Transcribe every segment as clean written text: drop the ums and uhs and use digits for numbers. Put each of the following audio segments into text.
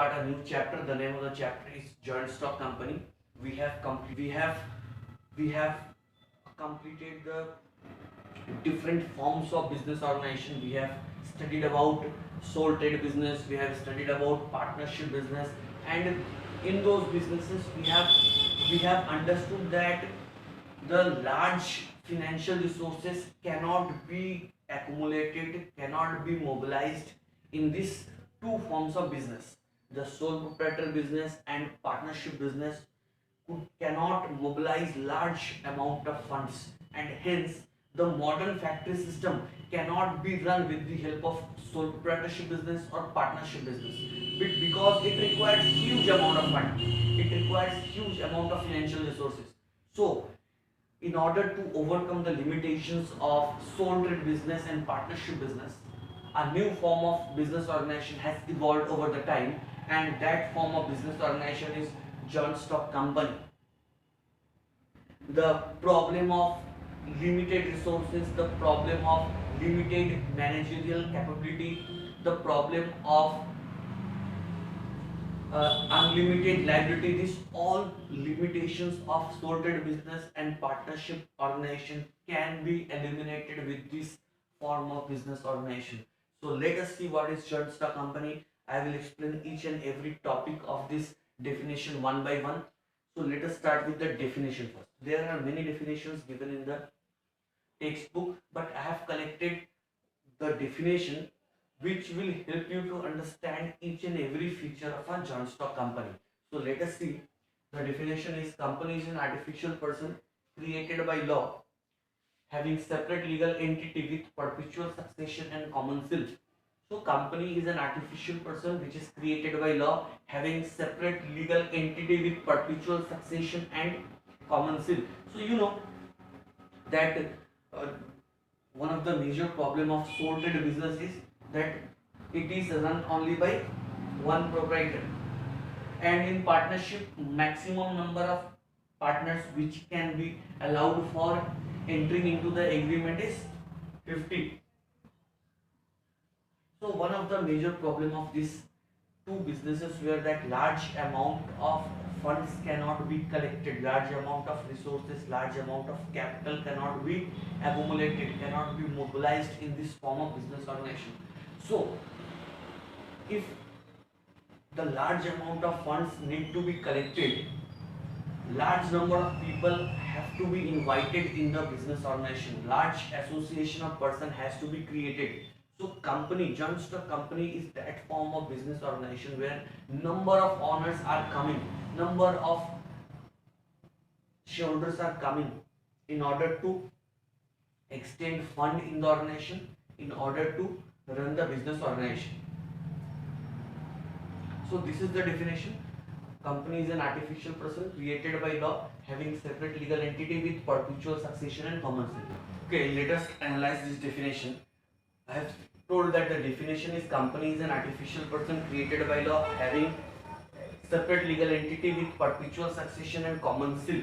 start a new chapter. The name of the chapter is joint stock company. We have completed the different forms of business organization. We have studied about sole trade business, we have studied about partnership business, and in those businesses we have understood that the large financial resources cannot be accumulated, cannot be mobilized in these two forms of business. The sole proprietor business and partnership business cannot mobilize large amount of funds, and hence the modern factory system cannot be run with the help of sole proprietorship business or partnership business, because it requires huge amount of fund, it requires huge amount of financial resources. So in order to overcome the limitations of sole trade business and partnership business, a new form of business organization has evolved over the time, and that form of business organization is joint stock company. The problem of limited resources, the problem of limited managerial capability, the problem of unlimited liability, these all limitations of sole trade business and partnership organization can be eliminated with this form of business organization. So let us see what is joint stock company. I will explain each and every topic of this definition one by one. So let us start with the definition first. There are many definitions given in the textbook, but I have collected the definition which will help you to understand each and every feature of a joint stock company. So let us see. The definition is: company is an artificial person created by law, having separate legal entity with perpetual succession and common seal. So company is an artificial person which is created by law, having separate legal entity with perpetual succession and common seal. So you know that uh, one of the major problem of sole trade business is that it is run only by one proprietor, and in partnership maximum number of partners which can be allowed for entering into the agreement is 50. So one of the major problem of these two businesses were that large amount of funds cannot be collected, large amount of resources, large amount of capital cannot be accumulated, cannot be mobilized in this form of business organization. So if the large amount of funds need to be collected, large number of people have to be invited in the business organization, large association of person has to be created. So company, joint stock company is that form of business organization where number of owners are coming, number of shareholders are coming in order to extend fund in the organization, in order to run the business organization. So this is the definition. Company is an artificial person created by law, having separate legal entity with perpetual succession and common seal. Okay, let us analyze this definition. I have told that the definition is: company is an artificial person created by law, having separate legal entity with perpetual succession and common seal.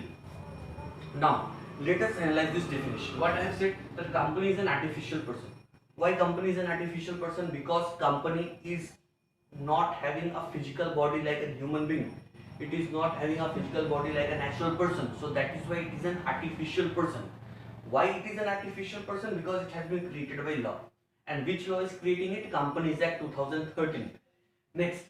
Now let us analyze this definition. What I have said, that company is an artificial person. Why company is an artificial person? Because company is not having a physical body like a human being. It is not having a physical body like a natural person. So that is why it is an artificial person. Why it is an artificial person? Because it has been created by law. And which law is creating it? Companies Act 2013. Next,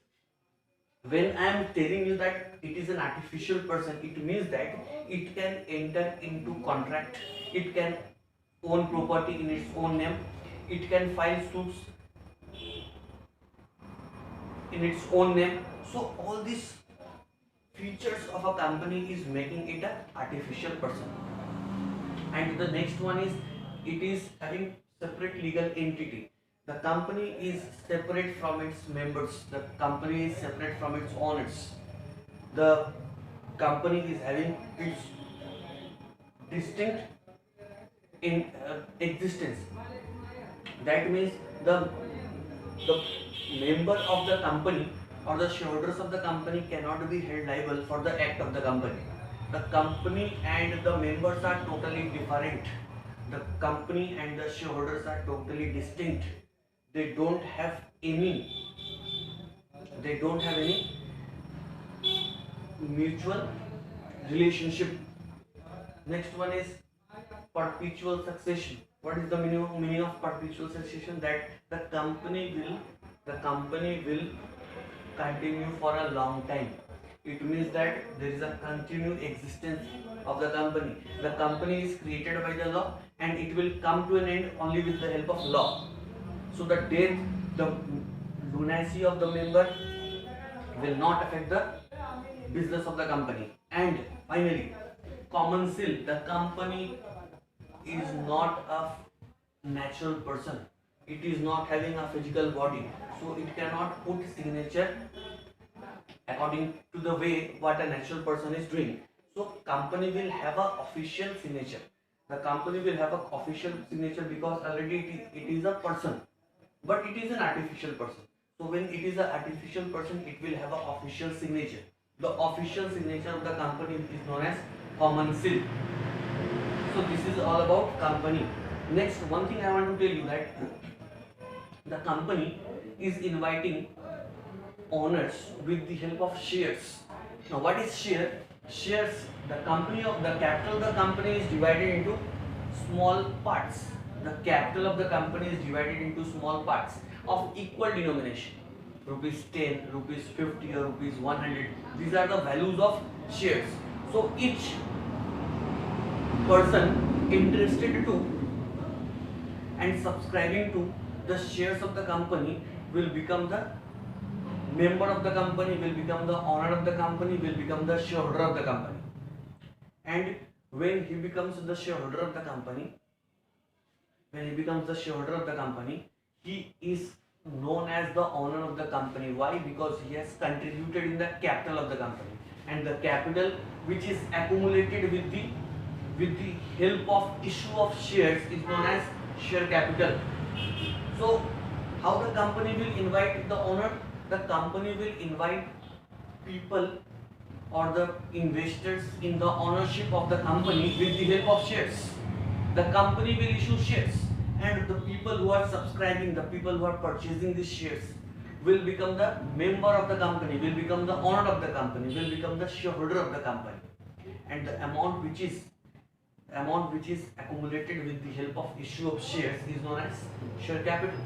when I am telling you that it is an artificial person, it means that it can enter into contract, it can own property in its own name, it can file suits in its own name. So all these features of a company is making it an artificial person. And the next one is, it is having separate legal entity. The company is separate from its members, the company is separate from its owners, the company is having its distinct in existence. That means the member of the company or the shareholders of the company cannot be held liable for the act of the company. The company and the members are totally different. The company and the shareholders are totally distinct. They don't have any they don't have any mutual relationship. Next one is perpetual succession. What is the meaning of perpetual succession? That the company will continue for a long time. It means that there is a continued existence of the company. The company is created by the law and it will come to an end only with the help of law. So the death, the lunacy of the member will not affect the business of the company. And finally, common seal. The company is not a natural person. It is not having a physical body, so it cannot put signature according to the way what a natural person is doing. So company will have a official signature. The company will have a official signature because already it is a person, but it is an artificial person. So when it is an artificial person, it will have an official signature. The official signature of the company is known as common seal. So this is all about company. Next, one thing I want to tell you that the company is inviting owners with the help of shares. Now, what is share? Shares. The capital of the company is divided into small parts. The capital of the company is divided into small parts of equal denomination. Rupees 10, rupees 50, or rupees 100. These are the values of shares. So each person interested to and subscribing to the shares of the company will become the member of the company, will become the owner of the company, will become the shareholder of the company. And when he becomes the shareholder of the company, he is known as the owner of the company. Why? Because he has contributed in the capital of the company, and the capital which is accumulated with the help of issue of shares is known as share capital. So how the company will invite the owner? The company will invite people or the investors in the ownership of the company with the help of shares. The company will issue shares, and the people who are subscribing, the people who are purchasing these shares will become the member of the company, will become the owner of the company, will become the shareholder of the company. And the amount which is accumulated with the help of issue of shares is known as share capital.